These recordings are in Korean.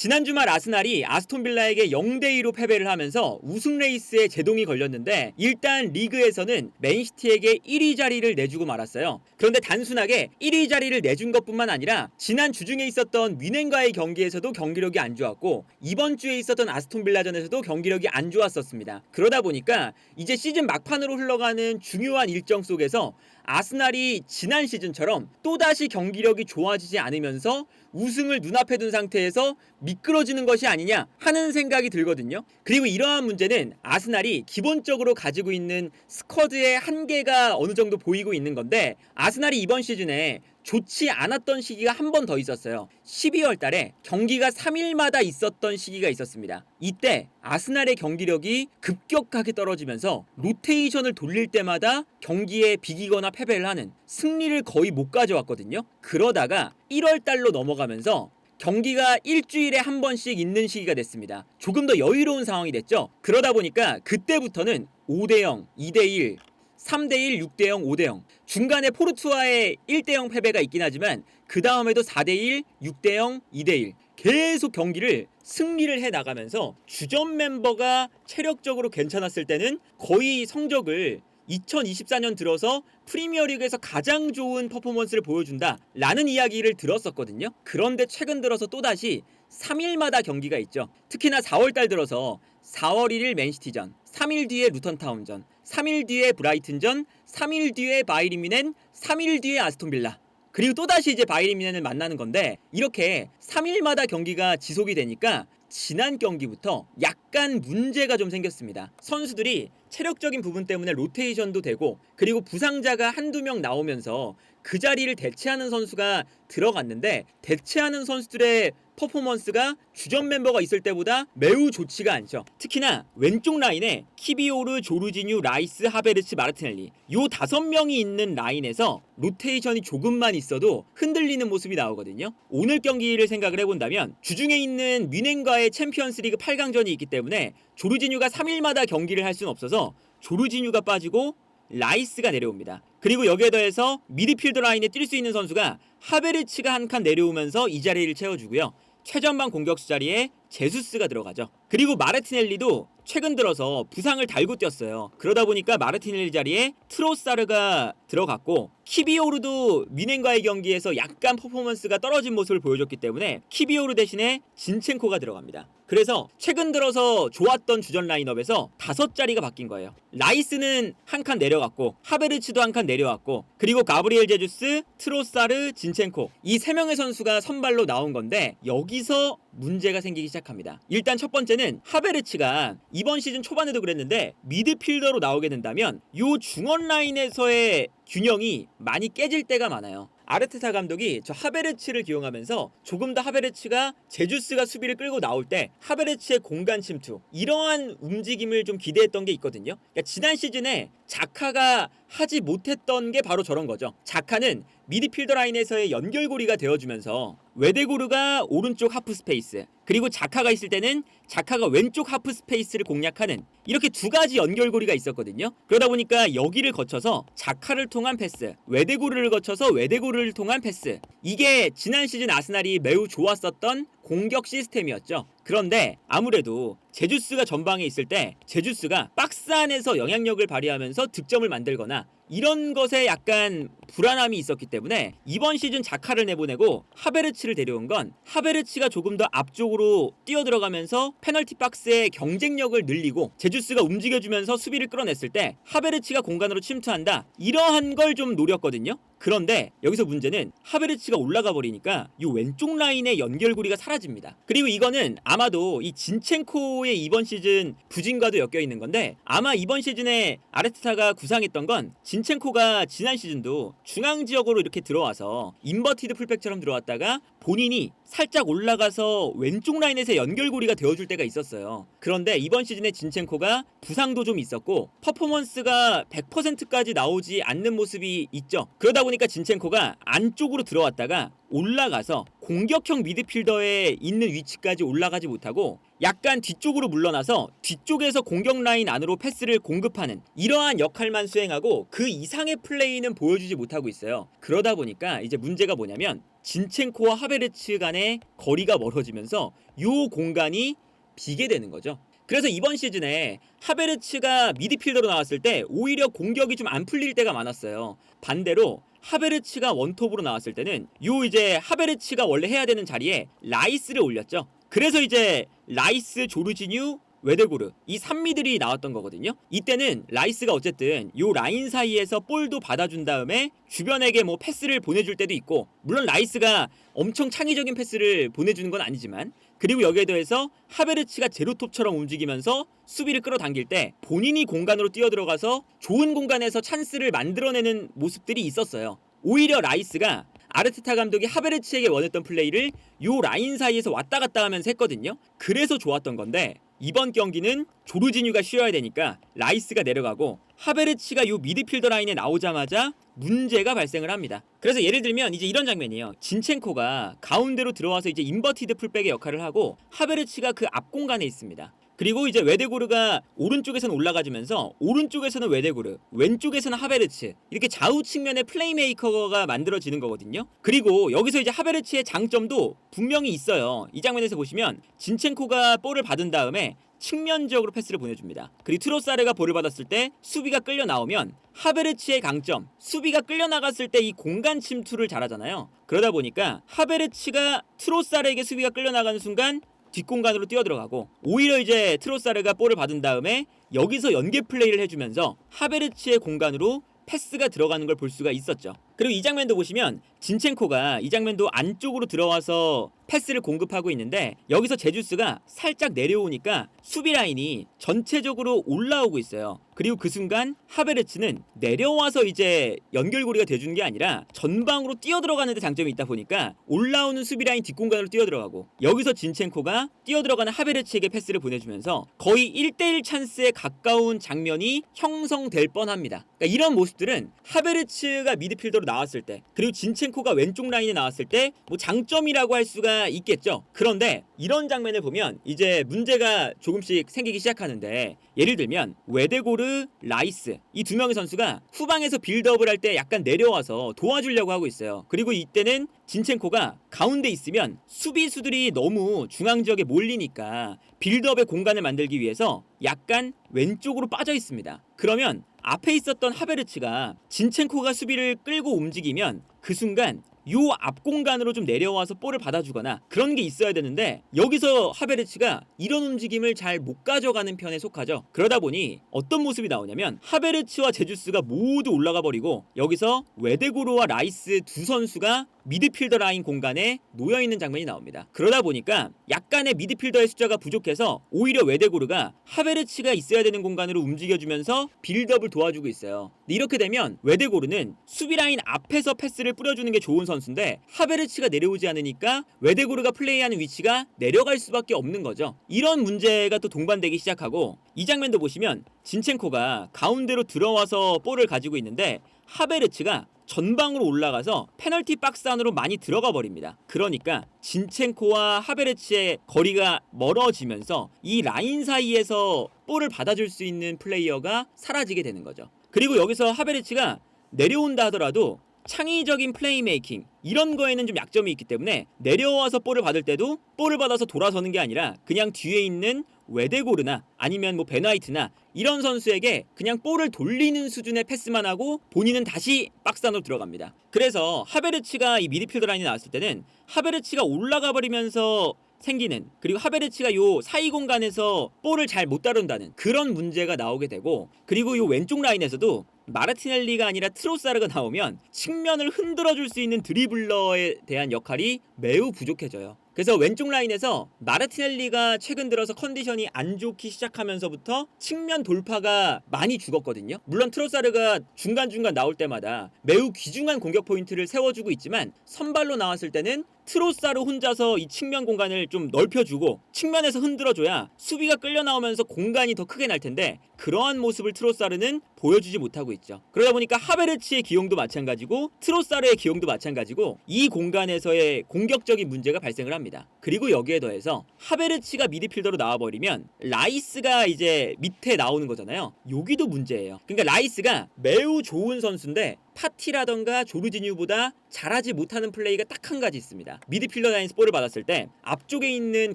지난 주말 아스날이 아스톤빌라에게 0대2로 패배를 하면서 우승 레이스에 제동이 걸렸는데 일단 리그에서는 맨시티에게 1위 자리를 내주고 말았어요. 그런데 단순하게 1위 자리를 내준 것뿐만 아니라 지난 주중에 있었던 뮌헨과의 경기에서도 경기력이 안 좋았고 이번 주에 있었던 아스톤빌라전에서도 경기력이 안 좋았었습니다. 그러다 보니까 이제 시즌 막판으로 흘러가는 중요한 일정 속에서 아스날이 지난 시즌처럼 또다시 경기력이 좋아지지 않으면서 우승을 눈앞에 둔 상태에서 미끄러지는 것이 아니냐 하는 생각이 들거든요. 그리고 이러한 문제는 아스날이 기본적으로 가지고 있는 스쿼드의 한계가 어느 정도 보이고 있는 건데, 아스날이 이번 시즌에 좋지 않았던 시기가 한 번 더 있었어요. 12월 달에 경기가 3일마다 있었던 시기가 있었습니다. 이때 아스날의 경기력이 급격하게 떨어지면서 로테이션을 돌릴 때마다 경기에 비기거나 패배를 하는, 승리를 거의 못 가져왔거든요. 그러다가 1월 달로 넘어가면서 경기가 일주일에 한 번씩 있는 시기가 됐습니다. 조금 더 여유로운 상황이 됐죠. 그러다 보니까 그때부터는 5대0, 2대1, 3대1, 6대0, 5대0, 중간에 포르투와의 1대0 패배가 있긴 하지만 그 다음에도 4대1, 6대0, 2대1 계속 경기를 승리를 해 나가면서 주전 멤버가 체력적으로 괜찮았을 때는 거의 성적을 2024년 들어서 프리미어리그에서 가장 좋은 퍼포먼스를 보여준다 라는 이야기를 들었었거든요. 그런데 최근 들어서 또다시 3일마다 경기가 있죠. 특히나 4월달 들어서 4월 1일 맨시티전, 3일 뒤에 루턴타운전, 3일 뒤에 브라이튼전, 3일 뒤에 바이에른 뮌헨, 3일 뒤에 아스톤빌라, 그리고 또다시 이제 바이에른 뮌헨을 만나는 건데, 이렇게 3일마다 경기가 지속이 되니까 지난 경기부터 약간 문제가 좀 생겼습니다. 선수들이 체력적인 부분 때문에 로테이션도 되고, 그리고 부상자가 한두 명 나오면서 그 자리를 대체하는 선수가 들어갔는데, 대체하는 선수들의 퍼포먼스가 주전 멤버가 있을 때보다 매우 좋지가 않죠. 특히나 왼쪽 라인에 키비오르, 조르지뉴, 라이스, 하베르츠, 마르티넬리, 요 5명이 있는 라인에서 로테이션이 조금만 있어도 흔들리는 모습이 나오거든요. 오늘 경기를 생각을 해본다면 주중에 있는 뮌헨과의 챔피언스리그 8강전이 있기 때문에 조르지뉴가 3일마다 경기를 할 수는 없어서 조르지뉴가 빠지고 라이스가 내려옵니다. 그리고 여기에 더해서 미드필더 라인에 뛸 수 있는 선수가 하베르츠가 한 칸 내려오면서 이 자리를 채워주고요. 최전방 공격수 자리에 제수스가 들어가죠. 그리고 마르티넬리도 최근 들어서 부상을 달고 뛰었어요. 그러다 보니까 마르티넬리 자리에 트로사르가 들어갔고, 키비오르도 뮌헨과의 경기에서 약간 퍼포먼스가 떨어진 모습을 보여줬기 때문에 키비오르 대신에 진첸코가 들어갑니다. 그래서 최근 들어서 좋았던 주전 라인업에서 5자리가 바뀐 거예요. 라이스는 한 칸 내려갔고, 하베르츠도 한 칸 내려왔고, 그리고 가브리엘 제주스, 트로사르, 진첸코, 이 3명의 선수가 선발로 나온 건데, 여기서 문제가 생기기 시작합니다. 일단 첫 번째는 하베르츠가 이번 시즌 초반에도 그랬는데 미드필더로 나오게 된다면 요 중원 라인에서의 균형이 많이 깨질 때가 많아요. 아르테타 감독이 저 하베르츠를 기용하면서 조금 더 하베르츠가 제주스가 수비를 끌고 나올 때 하베르츠의 공간 침투, 이러한 움직임을 좀 기대했던 게 있거든요. 그러니까 지난 시즌에 자카가 하지 못했던 게 바로 저런 거죠. 자카는 미드필더 라인에서의 연결고리가 되어주면서 웨데고르가 오른쪽 하프 스페이스, 그리고 자카가 있을 때는 자카가 왼쪽 하프 스페이스를 공략하는, 이렇게 두 가지 연결고리가 있었거든요. 그러다 보니까 여기를 거쳐서 자카를 통한 패스, 웨데고르를 거쳐서 웨데고르를 통한 패스, 이게 지난 시즌 아스날이 매우 좋았었던 공격 시스템이었죠. 그런데 아무래도 제주스가 전방에 있을 때 제주스가 박스 안에서 영향력을 발휘하면서 득점을 만들거나 이런 것에 약간 불안함이 있었기 때문에 이번 시즌 자카를 내보내고 하베르츠를 데려온 건, 하베르츠가 조금 더 앞쪽으로 뛰어들어가면서 페널티 박스의 경쟁력을 늘리고 제주스가 움직여주면서 수비를 끌어냈을 때 하베르츠가 공간으로 침투한다, 이러한 걸 좀 노렸거든요. 그런데 여기서 문제는 하베르츠가 올라가 버리니까 이 왼쪽 라인의 연결고리가 사라집니다. 그리고 이거는 아마도 이 진첸코의 이번 시즌 부진과도 엮여 있는 건데, 아마 이번 시즌에 아르테타가 구상했던 건 진첸코가 지난 시즌도 중앙 지역으로 이렇게 들어와서 인버티드 풀백처럼 들어왔다가 본인이 살짝 올라가서 왼쪽 라인에서 연결고리가 되어줄 때가 있었어요. 그런데 이번 시즌에 진첸코가 부상도 좀 있었고 퍼포먼스가 100%까지 나오지 않는 모습이 있죠. 그러다 보니까 진첸코가 안쪽으로 들어왔다가 올라가서 공격형 미드필더에 있는 위치까지 올라가지 못하고 약간 뒤쪽으로 물러나서 뒤쪽에서 공격 라인 안으로 패스를 공급하는, 이러한 역할만 수행하고 그 이상의 플레이는 보여주지 못하고 있어요. 그러다 보니까 이제 문제가 뭐냐면 진첸코와 하베르츠 간의 거리가 멀어지면서 요 공간이 비게 되는 거죠. 그래서 이번 시즌에 하베르츠가 미드필더로 나왔을 때 오히려 공격이 좀 안 풀릴 때가 많았어요. 반대로 하베르츠가 원톱으로 나왔을 때는 요 이제 하베르츠가 원래 해야 되는 자리에 라이스를 올렸죠. 그래서 이제 라이스, 조르지뉴, 웨데고르 이 3미들이 나왔던 거거든요. 이때는 라이스가 어쨌든 요 라인 사이에서 볼도 받아준 다음에 주변에게 뭐 패스를 보내줄 때도 있고, 물론 라이스가 엄청 창의적인 패스를 보내주는 건 아니지만, 그리고 여기에 더해서 하베르츠가 제로톱처럼 움직이면서 수비를 끌어당길 때 본인이 공간으로 뛰어들어가서 좋은 공간에서 찬스를 만들어내는 모습들이 있었어요. 오히려 라이스가 아르테타 감독이 하베르츠에게 원했던 플레이를 요 라인 사이에서 왔다 갔다 하면서 했거든요. 그래서 좋았던 건데, 이번 경기는 조르지뉴가 쉬어야 되니까 라이스가 내려가고 하베르츠가 요 미드필더 라인에 나오자마자 문제가 발생을 합니다. 그래서 예를 들면 이제 이런 장면이에요. 진첸코가 가운데로 들어와서 이제 인버티드 풀백의 역할을 하고 하베르츠가 그 앞 공간에 있습니다. 그리고 이제 웨데고르가 오른쪽에서는 올라가주면서 오른쪽에서는 웨데고르, 왼쪽에서는 하베르츠, 이렇게 좌우 측면의 플레이메이커가 만들어지는 거거든요. 그리고 여기서 이제 하베르츠의 장점도 분명히 있어요. 이 장면에서 보시면 진첸코가 볼을 받은 다음에 측면적으로 패스를 보내줍니다. 그리고 트로사르가 볼을 받았을 때 수비가 끌려 나오면 하베르츠의 강점, 수비가 끌려 나갔을 때 이 공간 침투를 잘하잖아요. 그러다 보니까 하베르츠가 트로사르에게 수비가 끌려 나가는 순간 뒷공간으로 뛰어들어가고, 오히려 이제 트로사르가 볼을 받은 다음에 여기서 연계 플레이를 해주면서 하베르츠의 공간으로 패스가 들어가는 걸 볼 수가 있었죠. 그리고 이 장면도 보시면 진첸코가 이 장면도 안쪽으로 들어와서 패스를 공급하고 있는데, 여기서 제주스가 살짝 내려오니까 수비 라인이 전체적으로 올라오고 있어요. 그리고 그 순간 하베르츠는 내려와서 이제 연결고리가 돼주는 게 아니라 전방으로 뛰어들어가는 데 장점이 있다 보니까 올라오는 수비 라인 뒷공간으로 뛰어들어가고, 여기서 진첸코가 뛰어들어가는 하베르츠에게 패스를 보내주면서 거의 1대1 찬스에 가까운 장면이 형성될 뻔합니다. 그러니까 이런 모습들은 하베르츠가 미드필더로 나왔을 때, 그리고 진첸코가 왼쪽 라인에 나왔을 때 뭐 장점이라고 할 수가 있겠죠. 그런데 이런 장면을 보면 이제 문제가 조금씩 생기기 시작하는데, 예를 들면 웨데고르, 라이스 이 두 명의 선수가 후방에서 빌드업을 할 때 약간 내려와서 도와주려고 하고 있어요. 그리고 이때는 진첸코가 가운데 있으면 수비수들이 너무 중앙 지역에 몰리니까 빌드업의 공간을 만들기 위해서 약간 왼쪽으로 빠져 있습니다. 그러면 앞에 있었던 하베르츠가 진첸코가 수비를 끌고 움직이면 그 순간 요 앞 공간으로 좀 내려와서 볼을 받아주거나 그런 게 있어야 되는데, 여기서 하베르츠가 이런 움직임을 잘 못 가져가는 편에 속하죠. 그러다 보니 어떤 모습이 나오냐면 하베르츠와 제주스가 모두 올라가 버리고 여기서 웨데고르와 라이스 두 선수가 미드필더 라인 공간에 놓여있는 장면이 나옵니다. 그러다 보니까 약간의 미드필더의 숫자가 부족해서 오히려 웨데고르가 하베르츠가 있어야 되는 공간으로 움직여주면서 빌드업을 도와주고 있어요. 이렇게 되면 웨데고르는 수비 라인 앞에서 패스를 뿌려주는 게 좋은 선수인데, 하베르츠가 내려오지 않으니까 웨데고르가 플레이하는 위치가 내려갈 수밖에 없는 거죠. 이런 문제가 또 동반되기 시작하고, 이 장면도 보시면 진첸코가 가운데로 들어와서 볼을 가지고 있는데 하베르츠가 전방으로 올라가서 페널티 박스 안으로 많이 들어가 버립니다. 그러니까 진첸코와 하베르츠의 거리가 멀어지면서 이 라인 사이에서 볼을 받아줄 수 있는 플레이어가 사라지게 되는 거죠. 그리고 여기서 하베르츠가 내려온다 하더라도 창의적인 플레이메이킹 이런 거에는 좀 약점이 있기 때문에 내려와서 볼을 받을 때도 볼을 받아서 돌아서는 게 아니라 그냥 뒤에 있는 웨데고르나 아니면 뭐 베나이트나 이런 선수에게 그냥 볼을 돌리는 수준의 패스만 하고 본인은 다시 박스 안으로 들어갑니다. 그래서 하베르츠가 이 미드필더 라인에 나왔을 때는 하베르츠가 올라가 버리면서 생기는, 그리고 하베르츠가 요 사이 공간에서 볼을 잘 못 다룬다는 그런 문제가 나오게 되고, 그리고 요 왼쪽 라인에서도 마르티넬리가 아니라 트로사르가 나오면 측면을 흔들어줄 수 있는 드리블러에 대한 역할이 매우 부족해져요. 그래서 왼쪽 라인에서 마르티넬리가 최근 들어서 컨디션이 안 좋기 시작하면서부터 측면 돌파가 많이 죽었거든요. 물론 트로사르가 중간중간 나올 때마다 매우 귀중한 공격 포인트를 세워주고 있지만, 선발로 나왔을 때는 트로사르 혼자서 이 측면 공간을 좀 넓혀주고 측면에서 흔들어줘야 수비가 끌려 나오면서 공간이 더 크게 날 텐데, 그러한 모습을 트로사르는 보여주지 못하고 있죠. 그러다 보니까 하베르츠의 기용도 마찬가지고 트로사르의 기용도 마찬가지고 이 공간에서의 공격적인 문제가 발생을 합니다. 그리고 여기에 더해서 하베르츠가 미드필더로 나와버리면 라이스가 이제 밑에 나오는 거잖아요. 여기도 문제예요. 그러니까 라이스가 매우 좋은 선수인데 파티라던가 조르지뉴보다 잘하지 못하는 플레이가 딱 한 가지 있습니다. 미드필더 라인에서 볼을 받았을 때 앞쪽에 있는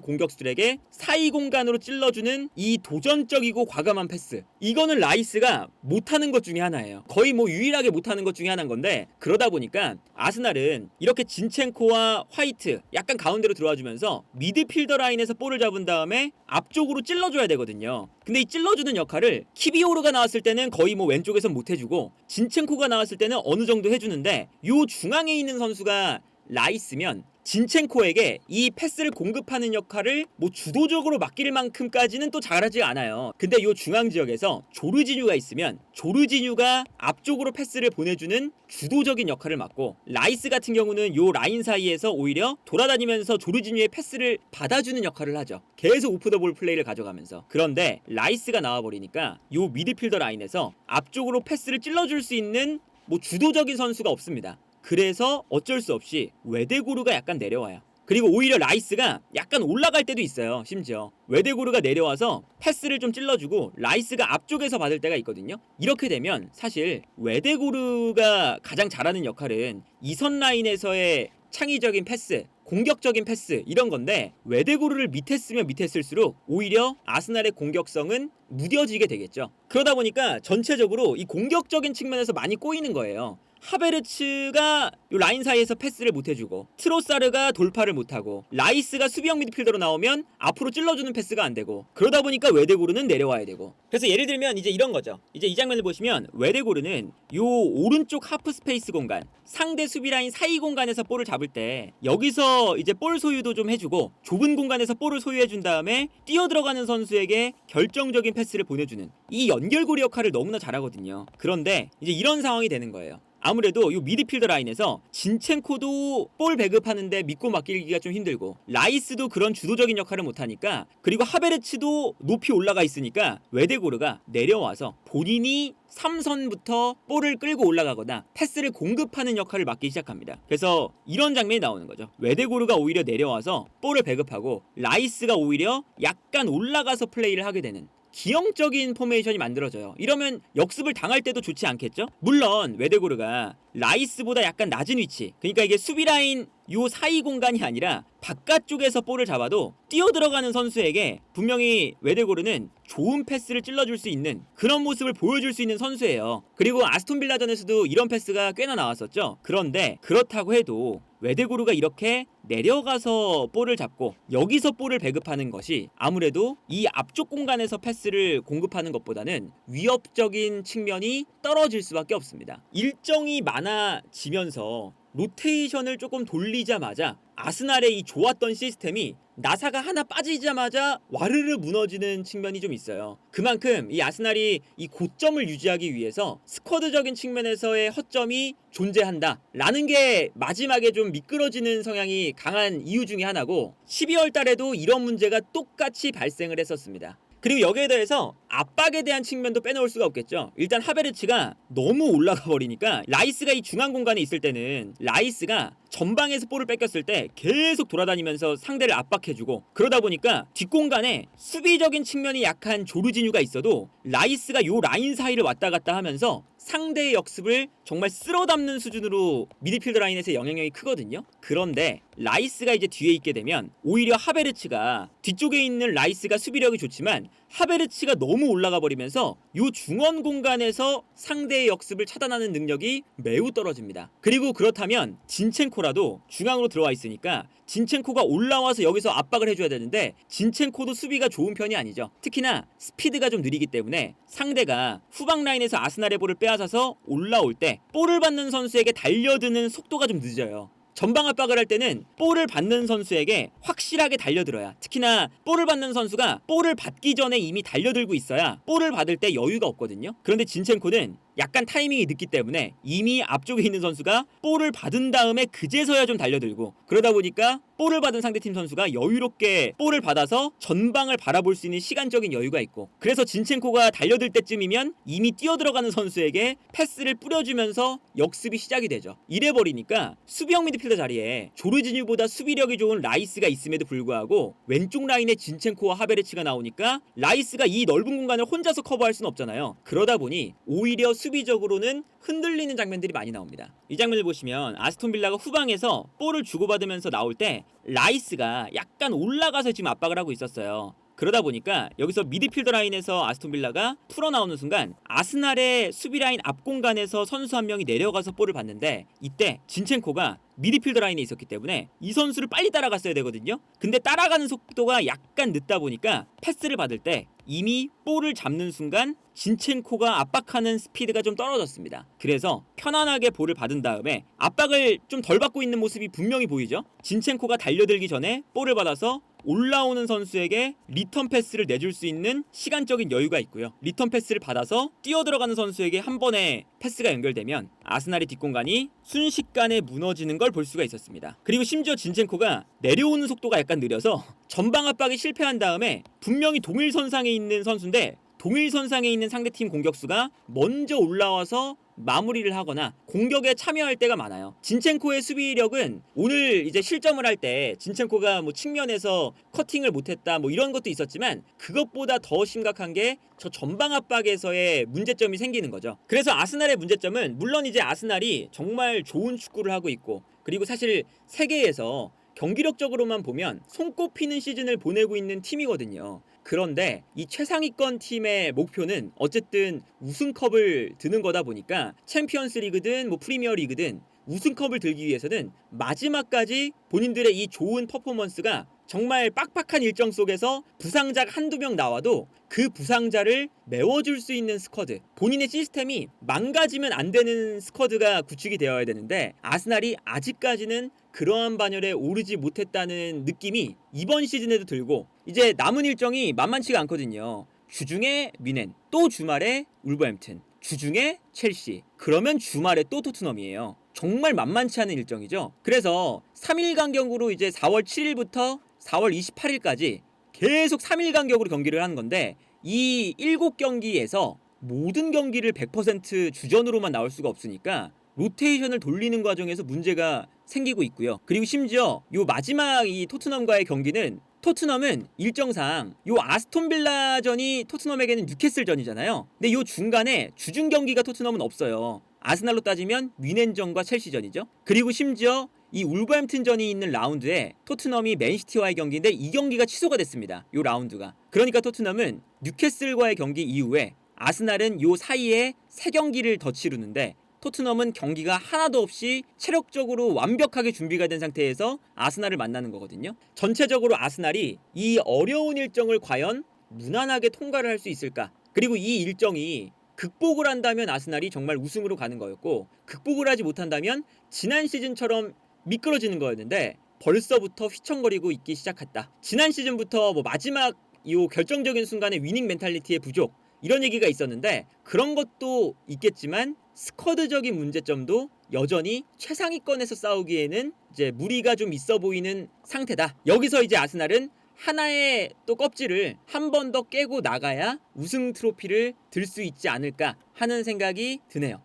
공격수들에게 사이 공간으로 찔러주는 이 도전적이고 과감한 패스, 이거는 라이스가 못하는 것 중에 하나예요. 거의 뭐 유일하게 못하는 것 중에 하나인 건데, 그러다 보니까 아스날은 이렇게 진첸코와 화이트 약간 가운데로 들어와주면서 미드필더 라인에서 볼을 잡은 다음에 앞쪽으로 찔러줘야 되거든요. 근데 이 찔러주는 역할을 키비오르가 나왔을 때는 거의 뭐 왼쪽에선 못해주고 진첸코가 나왔을 때는 어느 정도 해주는데, 요 중앙에 있는 선수가 라이스면 진첸코에게 이 패스를 공급하는 역할을 뭐 주도적으로 맡길 만큼까지는 또 잘하지 않아요. 근데 요 중앙 지역에서 조르지뉴가 있으면 조르지뉴가 앞쪽으로 패스를 보내주는 주도적인 역할을 맡고, 라이스 같은 경우는 요 라인 사이에서 오히려 돌아다니면서 조르지뉴의 패스를 받아주는 역할을 하죠. 계속 오프 더 볼 플레이를 가져가면서. 그런데 라이스가 나와버리니까 요 미드필더 라인에서 앞쪽으로 패스를 찔러줄 수 있는 뭐 주도적인 선수가 없습니다. 그래서 어쩔 수 없이 웨데고르가 약간 내려와요. 그리고 오히려 라이스가 약간 올라갈 때도 있어요. 심지어 웨데고르가 내려와서 패스를 좀 찔러주고 라이스가 앞쪽에서 받을 때가 있거든요. 이렇게 되면 사실 웨데고르가 가장 잘하는 역할은 이선 라인에서의 창의적인 패스, 공격적인 패스, 이런 건데, 웨데고르를 밑에 쓰면 밑에 쓸수록 오히려 아스날의 공격성은 무뎌지게 되겠죠. 그러다 보니까 전체적으로 이 공격적인 측면에서 많이 꼬이는 거예요. 하베르츠가 요 라인 사이에서 패스를 못해주고, 트로사르가 돌파를 못하고, 라이스가 수비형 미드필더로 나오면 앞으로 찔러주는 패스가 안되고, 그러다 보니까 웨데고르는 내려와야 되고. 그래서 예를 들면 이제 이런 거죠. 이제 이 장면을 보시면 웨데고르는 요 오른쪽 하프 스페이스 공간, 상대 수비 라인 사이 공간에서 볼을 잡을 때 여기서 이제 볼 소유도 좀 해주고, 좁은 공간에서 볼을 소유해준 다음에 뛰어 들어가는 선수에게 결정적인 패스를 보내주는 이 연결고리 역할을 너무나 잘하거든요. 그런데 이제 이런 상황이 되는 거예요. 아무래도 이 미드필더 라인에서 진첸코도 볼 배급하는데 믿고 맡기기가 좀 힘들고, 라이스도 그런 주도적인 역할을 못하니까, 그리고 하베르츠도 높이 올라가 있으니까 웨데고르가 내려와서 본인이 3선부터 볼을 끌고 올라가거나 패스를 공급하는 역할을 맡기 시작합니다. 그래서 이런 장면이 나오는 거죠. 웨데고르가 오히려 내려와서 볼을 배급하고, 라이스가 오히려 약간 올라가서 플레이를 하게 되는 기형적인 포메이션이 만들어져요. 이러면 역습을 당할 때도 좋지 않겠죠? 물론 웨데고르가 라이스보다 약간 낮은 위치, 그러니까 이게 수비라인 요 사이 공간이 아니라 바깥쪽에서 볼을 잡아도 뛰어들어가는 선수에게 분명히 웨데고르는 좋은 패스를 찔러줄 수 있는 그런 모습을 보여줄 수 있는 선수예요. 그리고 아스톤빌라전에서도 이런 패스가 꽤나 나왔었죠. 그런데 그렇다고 해도 웨데고르가 이렇게 내려가서 볼을 잡고 여기서 볼을 배급하는 것이 아무래도 이 앞쪽 공간에서 패스를 공급하는 것보다는 위협적인 측면이 떨어질 수밖에 없습니다. 일정이 많아지면서 로테이션을 조금 돌리자마자 아스날의 이 좋았던 시스템이 나사가 하나 빠지자마자 와르르 무너지는 측면이 좀 있어요. 그만큼 이 아스날이 이 고점을 유지하기 위해서 스쿼드적인 측면에서의 허점이 존재한다 라는 게 마지막에 좀 미끄러지는 성향이 강한 이유 중에 하나고, 12월 달에도 이런 문제가 똑같이 발생을 했었습니다. 그리고 여기에 대해서 압박에 대한 측면도 빼놓을 수가 없겠죠. 일단 하베르츠가 너무 올라가 버리니까, 라이스가 이 중앙 공간에 있을 때는 라이스가 전방에서 볼을 뺏겼을 때 계속 돌아다니면서 상대를 압박해주고, 그러다 보니까 뒷공간에 수비적인 측면이 약한 조르지뉴가 있어도 라이스가 요 라인 사이를 왔다 갔다 하면서 상대의 역습을 정말 쓸어담는 수준으로 미드필더 라인에서의 영향력이 크거든요. 그런데 라이스가 이제 뒤에 있게 되면 오히려 하베르츠가, 뒤쪽에 있는 라이스가 수비력이 좋지만 하베르츠가 너무 올라가 버리면서 요 중원 공간에서 상대의 역습을 차단하는 능력이 매우 떨어집니다. 그리고 그렇다면 진첸코라도 중앙으로 들어와 있으니까 진첸코가 올라와서 여기서 압박을 해줘야 되는데, 진첸코도 수비가 좋은 편이 아니죠. 특히나 스피드가 좀 느리기 때문에 상대가 후방 라인에서 아스날의 볼을 빼앗아서 올라올 때 볼을 받는 선수에게 달려드는 속도가 좀 늦어요. 전방 압박을 할 때는 볼을 받는 선수에게 확실하게 달려들어야, 특히나 볼을 받는 선수가 볼을 받기 전에 이미 달려들고 있어야 볼을 받을 때 여유가 없거든요. 그런데 진첸코는 약간 타이밍이 늦기 때문에 이미 앞쪽에 있는 선수가 볼을 받은 다음에 그제서야 좀 달려들고, 그러다 보니까 볼을 받은 상대팀 선수가 여유롭게 볼을 받아서 전방을 바라볼 수 있는 시간적인 여유가 있고, 그래서 진첸코가 달려들 때쯤이면 이미 뛰어들어가는 선수에게 패스를 뿌려주면서 역습이 시작이 되죠. 이래버리니까 수비형 미드필더 자리에 조르지뉴보다 수비력이 좋은 라이스가 있음에도 불구하고 왼쪽 라인에 진첸코와 하베르츠가 나오니까 라이스가 이 넓은 공간을 혼자서 커버할 수는 없잖아요. 그러다 보니 오히려 수비적으로는 흔들리는 장면들이 많이 나옵니다. 이 장면을 보시면 아스톤빌라가 후방에서 볼을 주고받으면서 나올 때 라이스가 약간 올라가서 지금 압박을 하고 있었어요. 그러다 보니까 여기서 미드필더 라인에서 아스톤빌라가 풀어나오는 순간 아스날의 수비라인 앞 공간에서 선수 한 명이 내려가서 볼을 받는데, 이때 진첸코가 미드필더 라인에 있었기 때문에 이 선수를 빨리 따라갔어야 되거든요. 근데 따라가는 속도가 약간 늦다 보니까 패스를 받을 때 이미 볼을 잡는 순간 진첸코가 압박하는 스피드가 좀 떨어졌습니다. 그래서 편안하게 볼을 받은 다음에 압박을 좀 덜 받고 있는 모습이 분명히 보이죠. 진첸코가 달려들기 전에 볼을 받아서 올라오는 선수에게 리턴 패스를 내줄 수 있는 시간적인 여유가 있고요. 리턴 패스를 받아서 뛰어들어가는 선수에게 한 번에 패스가 연결되면 아스날의 뒷공간이 순식간에 무너지는 걸 볼 수가 있었습니다. 그리고 심지어 진첸코가 내려오는 속도가 약간 느려서 전방 압박이 실패한 다음에 분명히 동일선상에 있는 선수인데 동일선상에 있는 상대팀 공격수가 먼저 올라와서 마무리를 하거나 공격에 참여할 때가 많아요. 진첸코의 수비력은 오늘 이제 실점을 할 때 진첸코가 뭐 측면에서 커팅을 못했다 뭐 이런 것도 있었지만, 그것보다 더 심각한 게 저 전방 압박에서의 문제점이 생기는 거죠. 그래서 아스날의 문제점은, 물론 이제 아스날이 정말 좋은 축구를 하고 있고, 그리고 사실 세계에서 경기력적으로만 보면 손꼽히는 시즌을 보내고 있는 팀이거든요. 그런데 이 최상위권 팀의 목표는 어쨌든 우승컵을 드는 거다 보니까 챔피언스 리그든 뭐 프리미어 리그든 우승컵을 들기 위해서는 마지막까지 본인들의 이 좋은 퍼포먼스가 정말 빡빡한 일정 속에서 부상자가 한두 명 나와도 그 부상자를 메워줄 수 있는 스쿼드, 본인의 시스템이 망가지면 안 되는 스쿼드가 구축이 되어야 되는데, 아스날이 아직까지는 그러한 반열에 오르지 못했다는 느낌이 이번 시즌에도 들고, 이제 남은 일정이 만만치가 않거든요. 주중에 뮌헨, 또 주말에 울버햄튼, 주중에 첼시, 그러면 주말에 또 토트넘이에요. 정말 만만치 않은 일정이죠. 그래서 3일 간격으로 이제 4월 7일부터 4월 28일까지 계속 3일 간격으로 경기를 하는 건데, 이 7경기에서 모든 경기를 100% 주전으로만 나올 수가 없으니까 로테이션을 돌리는 과정에서 문제가 생기고 있고요. 그리고 심지어 요 마지막 이 토트넘과의 경기는, 토트넘은 일정상 요 아스톤빌라전이 토트넘에게는 뉴캐슬전이잖아요. 근데 요 중간에 주중 경기가 토트넘은 없어요. 아스날로 따지면 뮌헨전과 첼시전이죠. 그리고 심지어 이 울버햄튼전이 있는 라운드에 토트넘이 맨시티와의 경기인데 이 경기가 취소가 됐습니다. 요 라운드가. 그러니까 토트넘은 뉴캐슬과의 경기 이후에 아스날은 요 사이에 3경기를 더 치르는데, 토트넘은 경기가 하나도 없이 체력적으로 완벽하게 준비가 된 상태에서 아스날을 만나는 거거든요. 전체적으로 아스날이 이 어려운 일정을 과연 무난하게 통과를 할 수 있을까? 그리고 이 일정이 극복을 한다면 아스날이 정말 우승으로 가는 거였고, 극복을 하지 못한다면 지난 시즌처럼 미끄러지는 거였는데 벌써부터 휘청거리고 있기 시작했다. 지난 시즌부터 뭐 마지막 이 결정적인 순간에 위닝 멘탈리티의 부족, 이런 얘기가 있었는데, 그런 것도 있겠지만 스쿼드적인 문제점도 여전히 최상위권에서 싸우기에는 이제 무리가 좀 있어 보이는 상태다. 여기서 이제 아스날은 하나의 또 껍질을 한 번 더 깨고 나가야 우승 트로피를 들 수 있지 않을까 하는 생각이 드네요.